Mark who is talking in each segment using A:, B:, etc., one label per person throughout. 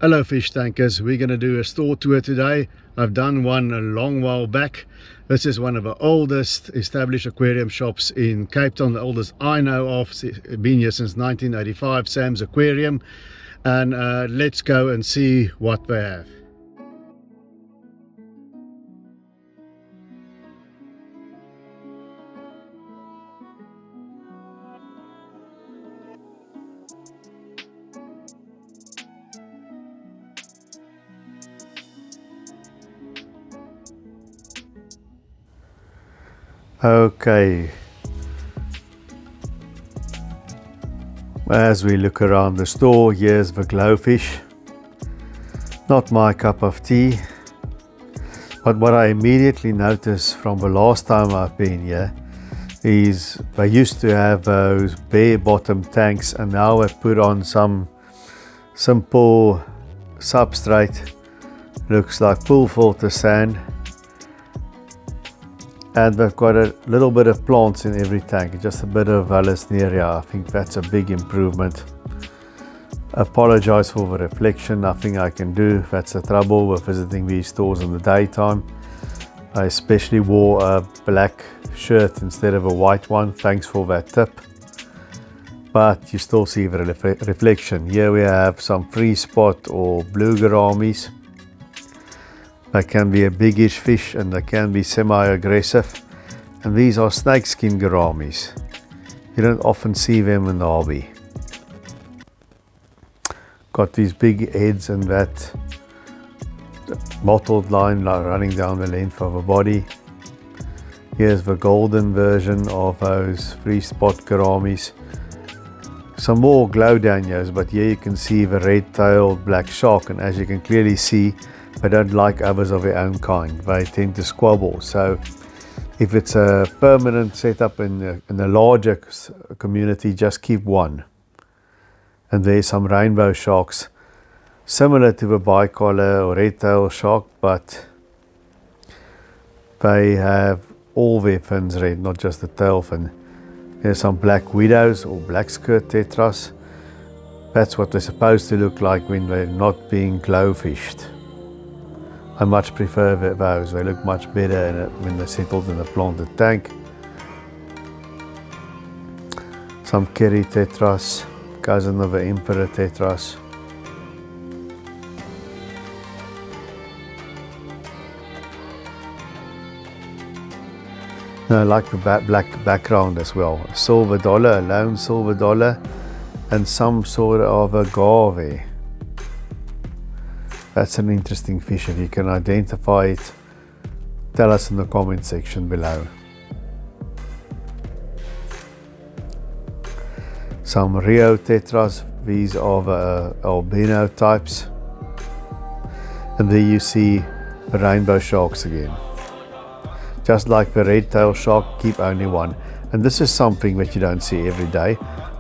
A: Hello fish tankers, we're going to do a store tour today. I've done one a long while back. This is one of the oldest established aquarium shops in Cape Town, the oldest I know of. It's been here since 1985, Sam's Aquarium. And let's go and see what they have. Okay, as we look around the store, here's the glowfish. Not my cup of tea, but what I immediately noticed from the last time I've been here is they used to have those bare bottom tanks, and now I've put on some simple substrate, looks like pool filter sand. And they've got a little bit of plants in every tank, just a bit of Vallisneria. I think that's a big improvement. Apologize for the reflection, nothing I can do. That's the trouble with visiting these stores in the daytime. I especially wore a black shirt instead of a white one. Thanks for that tip. But you still see the reflection. Here we have some free spot or blue gouramis. They can be a biggish fish and they can be semi-aggressive. And these are snakeskin gouramis. You don't often see them in the hobby. Got these big heads and that mottled line running down the length of a body. Here's the golden version of those free spot gouramis. Some more glowdanios, but here you can see the red-tailed black shark, and as you can clearly see, they don't like others of their own kind. They tend to squabble. So if it's a permanent setup in a larger community, just keep one. And there's some rainbow sharks, similar to the bicolor or red-tailed shark, but they have all their fins red, not just the tail fin. There's some black widows or black skirt tetras. That's what they're supposed to look like when they're not being glowfished. I much prefer those. They look much better when they're settled in a planted tank. Some Kerry tetras, cousin of the emperor tetras. I like the black background as well. A silver dollar, a lone silver dollar, and some sort of agave. That's an interesting fish. If you can identify it, tell us in the comment section below. Some Rio tetras, these are the albino types. And there you see the rainbow sharks again. Just like the red-tailed shark, keep only one. And this is something that you don't see every day.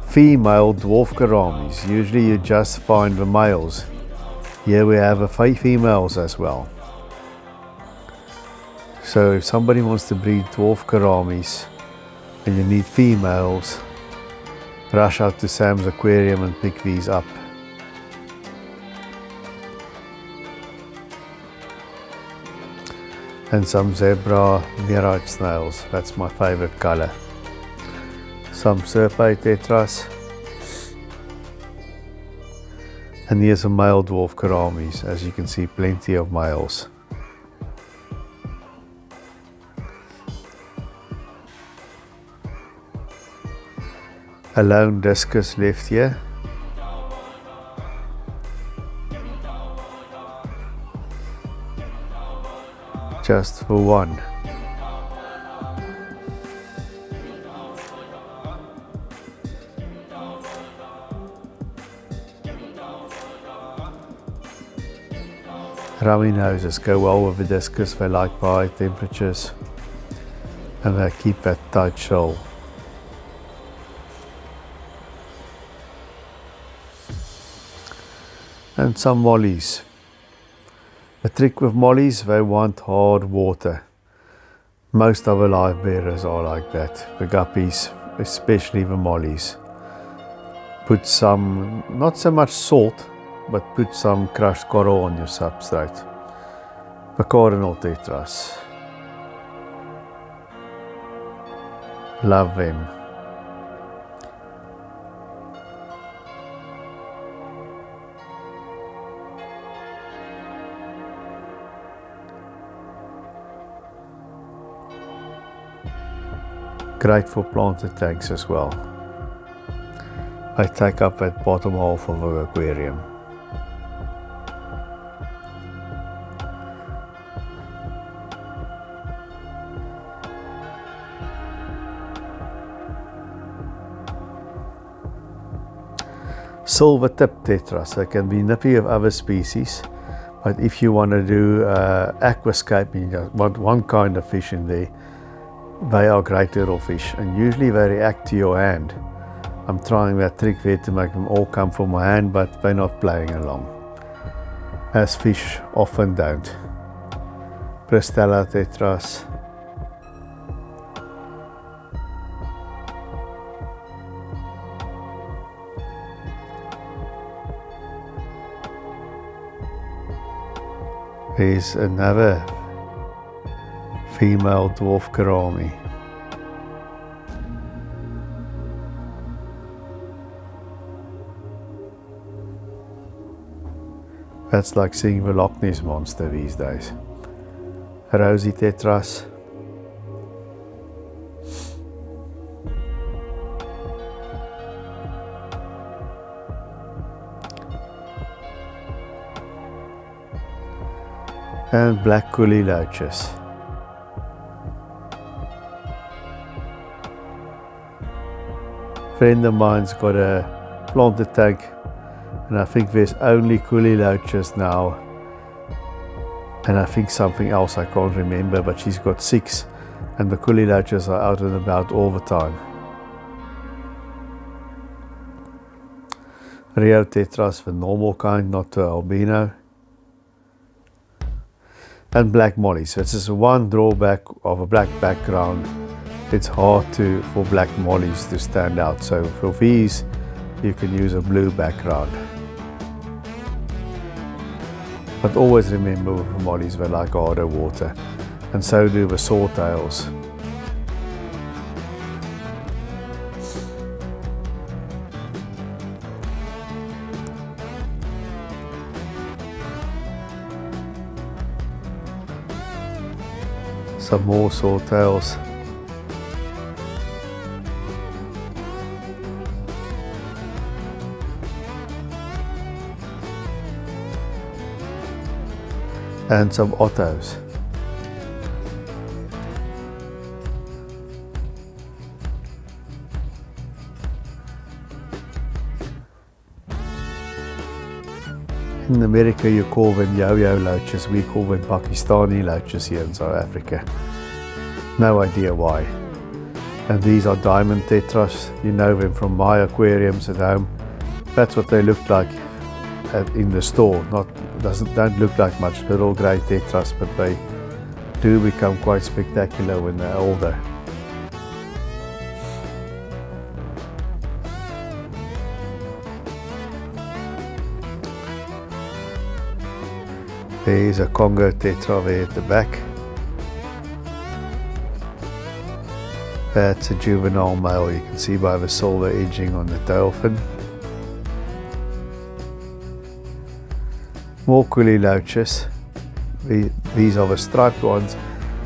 A: Female dwarf gouramis. Usually you just find the males. Here we have a females as well. So if somebody wants to breed dwarf gouramis and you need females, rush out to Sam's Aquarium and pick these up. And some zebra mirage snails, that's my favorite color. Some serpy tetras. And here's a male dwarf gouramis. As you can see, plenty of males. A lone discus left here. Just for one. Rummy noses go well with the discus. They like high temperatures and they keep that tight shell. And some mollies. The trick with mollies, they want hard water. Most of the Livebearers are like that. The guppies, especially the mollies. Put some, not so much salt, but put some crushed coral on your substrate. The cardinal tetras. Love them. Great for planted tanks as well. I take up that bottom half of an aquarium. Silver tip tetras, they can be nippy of other species, but if you want to do aquascaping, you want one kind of fish in there, they are great little fish and usually they react to your hand. I'm trying that trick there to make them all come from my hand, but they're not playing along, as fish often don't. Prestella tetras. There's another female dwarf gourami. That's like seeing the Loch Ness monster these days. Rosy tetras. And black coolie loaches. Friend of mine's got a planted tank, and I think there's only coolie loaches now, and I think something else I can't remember, but she's got 6, and the coolie loaches are out and about all the time. Rio tetras, the normal kind, not the albino. And black mollies. This is one drawback of a black background. It's hard for black mollies to stand out. So for these, you can use a blue background. But always remember with the mollies, they like harder water. And so do the sawtails. Some more sawtails. And some ottos. In America you call them yo-yo loaches, we call them Pakistani loaches here in South Africa. No idea why. And these are diamond tetras, you know them from my aquariums at home. That's what they look like in the store. Don't look like much, little grey tetras, but they do become quite spectacular when they're older. There's a Congo tetra there at the back. That's a juvenile male, you can see by the silver edging on the tail fin. More coolie loaches. These are the striped ones.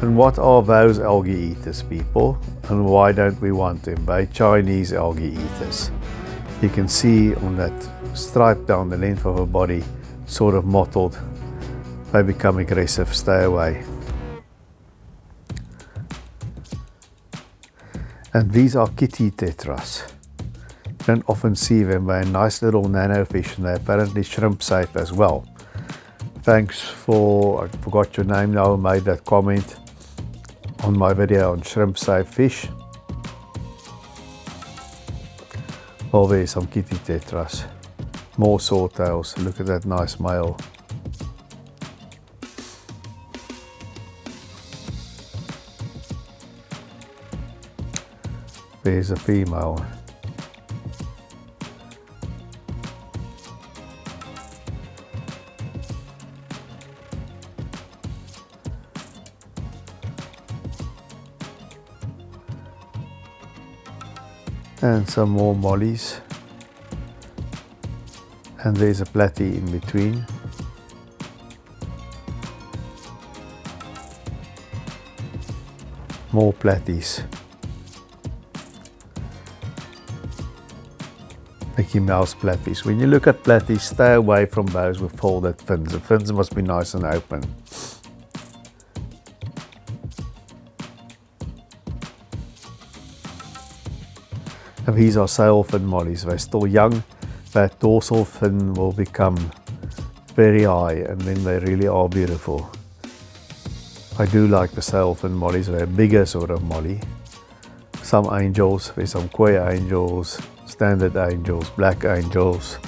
A: And what are those algae eaters, people? And why don't we want them? They're Chinese algae eaters. You can see on that stripe down the length of her body, sort of mottled. They become aggressive, stay away. And these are kitty tetras. You don't often see them, they're nice little nano fish and they're apparently shrimp safe as well. Thanks for, I forgot your name now, made that comment on my video on shrimp safe fish. Well, there's some kitty tetras. More sawtails, look at that nice male. There's a female. And some more mollies. And there's a platy in between. More platies. Mickey Mouse platies. When you look at platies, stay away from those with folded fins. The fins must be nice and open. And these are sailfin mollies. They're still young. That dorsal fin will become very high, and then they really are beautiful. I do like the sailfin mollies. They're a bigger sort of molly. Some angels, there's some koi angels, standard angels, black angels.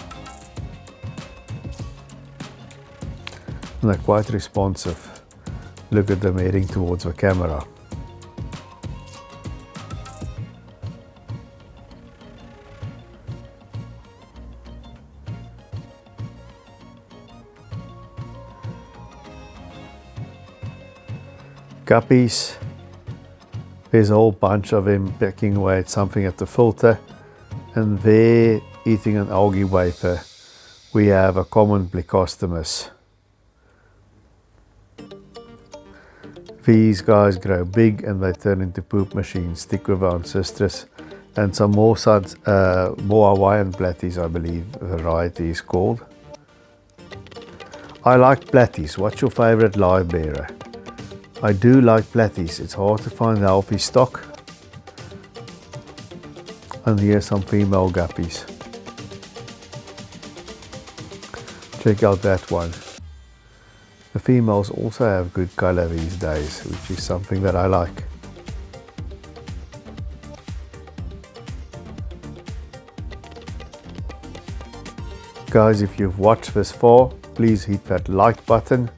A: And they're quite responsive. Look at them heading towards the camera. Guppies, there's a whole bunch of them pecking away at something at the filter, and there, eating an algae wafer, we have a common Plecostomus. These guys grow big and they turn into poop machines. Stick with our ancestors. And some more more Hawaiian platies, I believe the variety is called. I like platies. What's your favorite live bearer? I do like platies. It's hard to find healthy stock. And here's some female guppies. Check out that one. The females also have good color these days, which is something that I like. Guys, if you've watched this far, please hit that like button.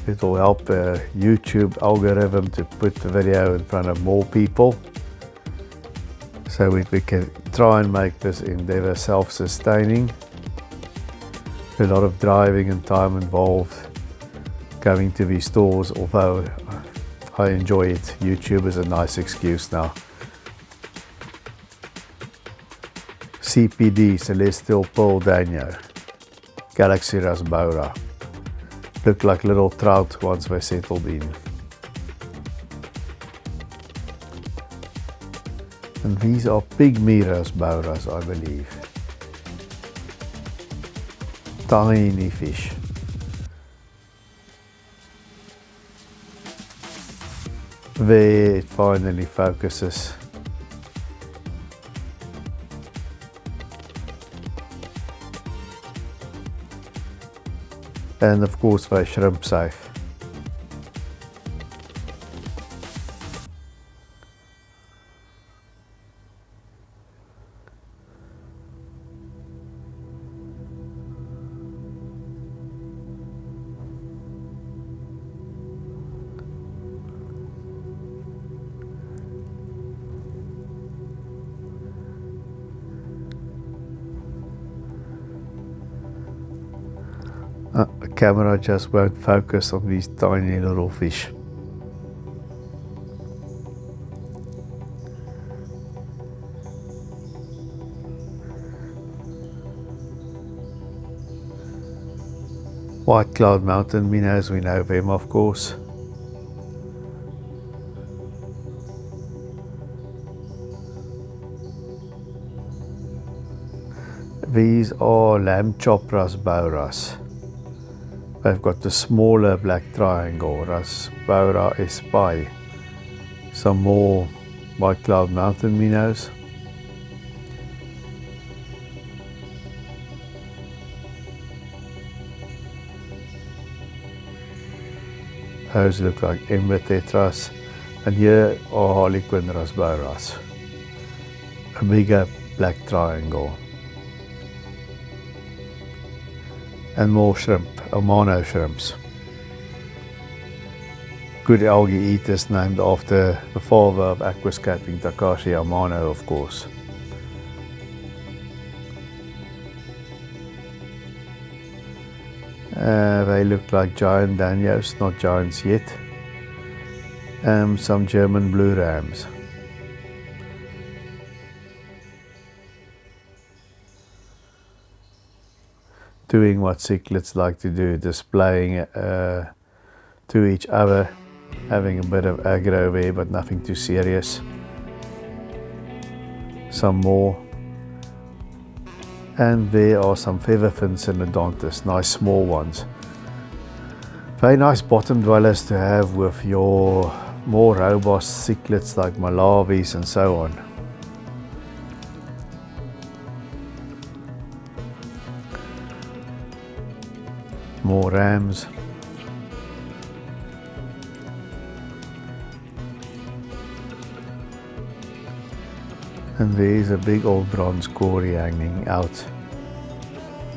A: It will help the YouTube algorithm to put the video in front of more people, so we can try and make this endeavor self-sustaining. A lot of driving and time involved going to these stores, although I enjoy it. YouTube is a nice excuse now. CPD, Celestial Pearl Danio, Galaxy Rasbora. Look like little trout once they settled in. And these are pygmy Rasboras, I believe. Tiny fish. There it finally focuses. And of course they're shrimp safe. The camera just won't focus on these tiny little fish. White cloud mountain minnows, we know them of course. These are lamb chop Rasboras. They've got the smaller black triangle, Rasbora espai. Some more white cloud mountain minnows. Those look like ember tetras. And here are harlequin Rasboras. A bigger black triangle. And more shrimp, Amano shrimps. Good algae eaters named after the father of Aquascaping, Takashi Amano, of course. They look like giant danios, not giants yet. Some German blue rams. doing what cichlids like to do, displaying to each other, having a bit of aggro there, but nothing too serious. Some more. And there are some featherfins synodontis, nice small ones. Very nice bottom dwellers to have with your more robust cichlids like malavis and so on. More rams. And there's a big old bronze cory hanging out,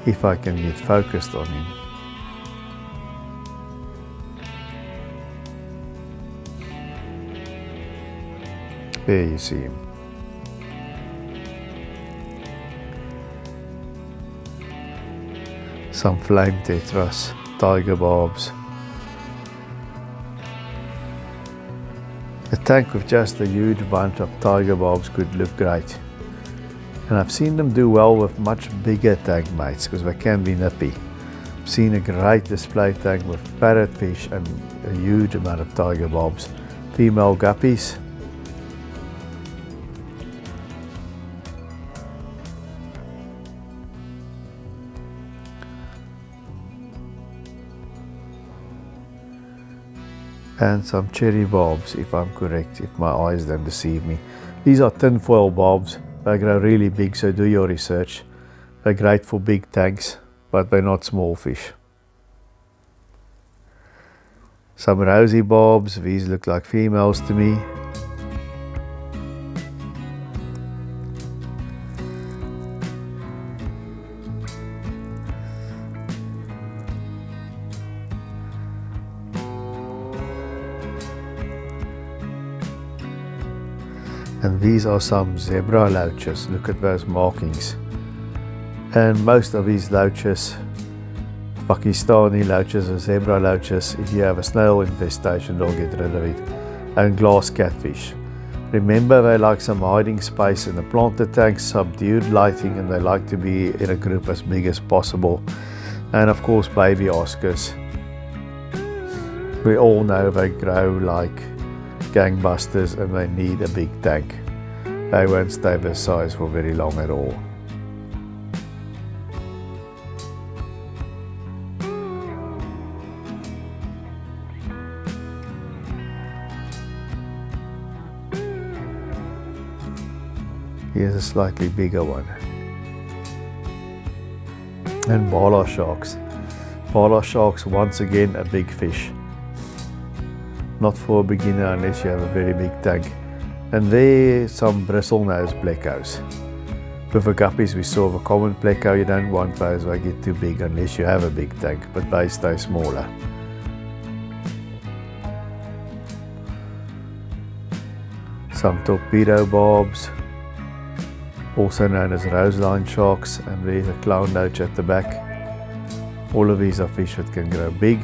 A: if I can get focused on him. There you see him. Some flame tetras, tiger barbs. A tank with just a huge bunch of tiger barbs could look great. And I've seen them do well with much bigger tank mates because they can be nippy. I've seen a great display tank with parrotfish and a huge amount of tiger barbs. Female guppies. And some cherry barbs, if I'm correct, if my eyes don't deceive me. These are tinfoil barbs. They grow really big, so do your research. They're great for big tanks, but they're not small fish. Some rosy barbs. These look like females to me. And these are some zebra loaches. Look at those markings. And most of these loaches, Pakistani loaches or zebra loaches, if you have a snail infestation, they'll get rid of it. And glass catfish. Remember, they like some hiding space in the planter tank, subdued lighting, and they like to be in a group as big as possible. And of course, baby Oscars. We all know they grow like gangbusters and they need a big tank. They won't stay this size for very long at all. Here's a slightly bigger one. And bala sharks. Bala sharks, once again, a big fish. Not for a beginner unless you have a very big tank. And there some bristlenose plecos. With the guppies we saw the common pleco, you don't want those, they get too big unless you have a big tank, but they stay smaller. Some torpedo barbs, also known as roseline sharks, and there's a clown loach at the back. All of these are fish that can grow big.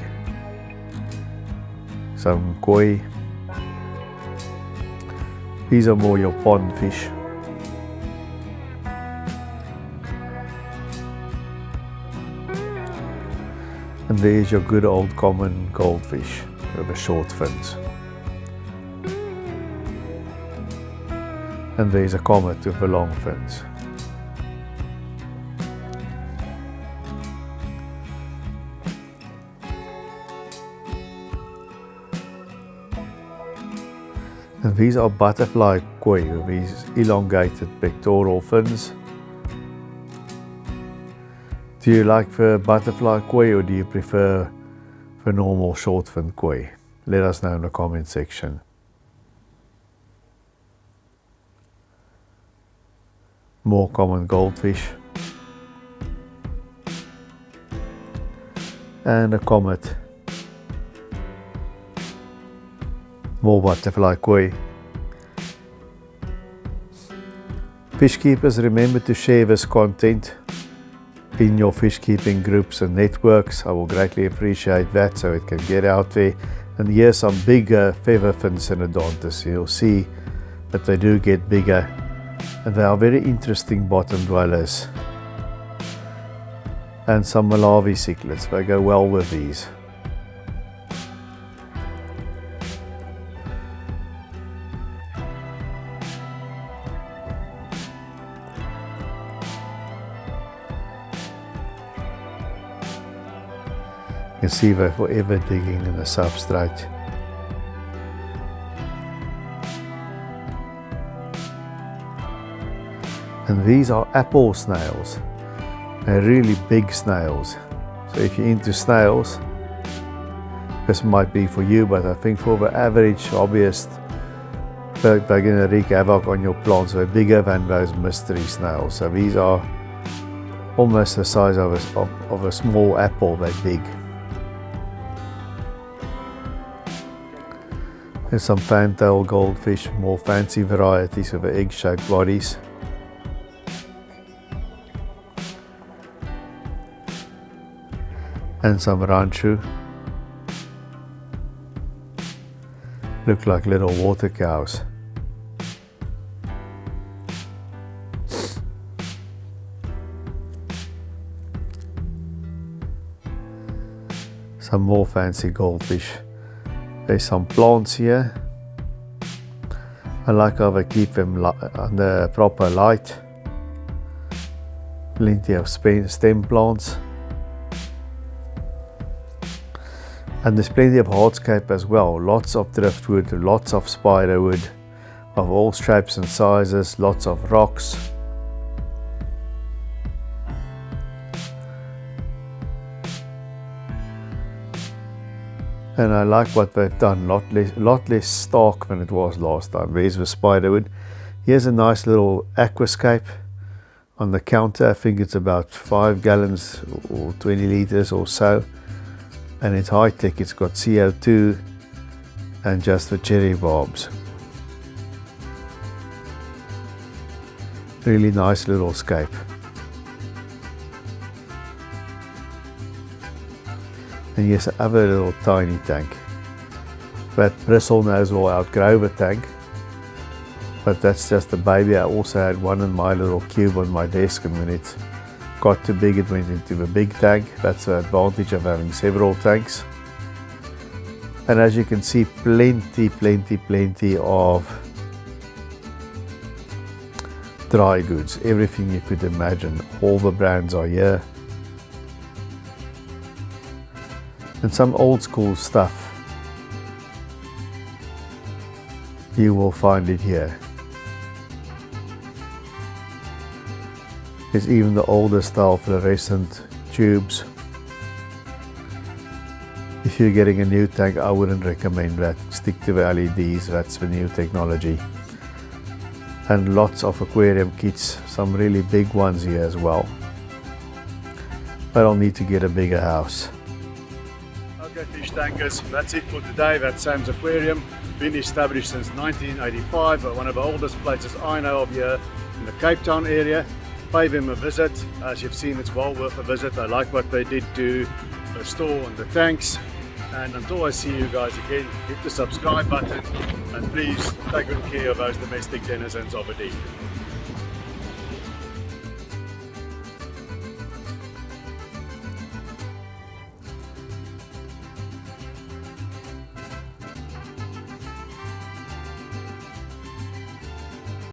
A: Some koi. These are more your pond fish. And there's your good old common goldfish with the short fins. And there's a comet with the long fins. And these are butterfly koi with these elongated pectoral fins. Do you like the butterfly koi or do you prefer the normal short fin koi? Let us know in the comment section. More common goldfish. And a comet. More butterfly koi. Fish keepers, remember to share this content in your fish keeping groups and networks. I will greatly appreciate that so it can get out there. And here's some bigger featherfin synodontis. You'll see that they do get bigger and they are very interesting bottom dwellers. and some Malawi cichlids. They go well with these. You can see they're forever digging in the substrate. And these are apple snails. They're really big snails. So if you're into snails, this might be for you, but I think for the average hobbyist, they're going to wreak havoc on your plants. They're bigger than those mystery snails. So these are almost the size of a small apple. They're big. There's some fantail goldfish, more fancy varieties of egg-shaped bodies. And some ranchu. Look like little water cows. Some more fancy goldfish. There's some plants here. I like how they keep them under proper light. Plenty of stem plants. And there's plenty of hardscape as well. Lots of driftwood, lots of spiderwood of all shapes and sizes, lots of rocks. And I like what they've done, lot less stark than it was last time. There's the spiderwood. Here's a nice little aquascape on the counter. I think it's about 5 gallons or 20 liters or so. And it's high tech, it's got CO2 and just the cherry barbs. Really nice little scape. And here's another little tiny tank. That bristle nose will outgrow the tank, but that's just a baby. I also had one in my little cube on my desk, and when it got too big it went into the big tank. That's the advantage of having several tanks. And as you can see, plenty of dry goods, everything you could imagine. All the brands are here. And some old school stuff, you will find it here. There's even the older style fluorescent tubes. If you're getting a new tank, I wouldn't recommend that. Stick to the LEDs, that's the new technology. And lots of aquarium kits, some really big ones here as well. But I'll need to get a bigger house. Okay, fish tankers, that's it for today. That's Sam's Aquarium. Been established since 1985, one of the oldest places I know of here in the Cape Town area. Pay them a visit. As you've seen, it's well worth a visit. I like what they did to the store and the tanks. And until I see you guys again, hit the subscribe button and please take good care of those domestic denizens of the deep.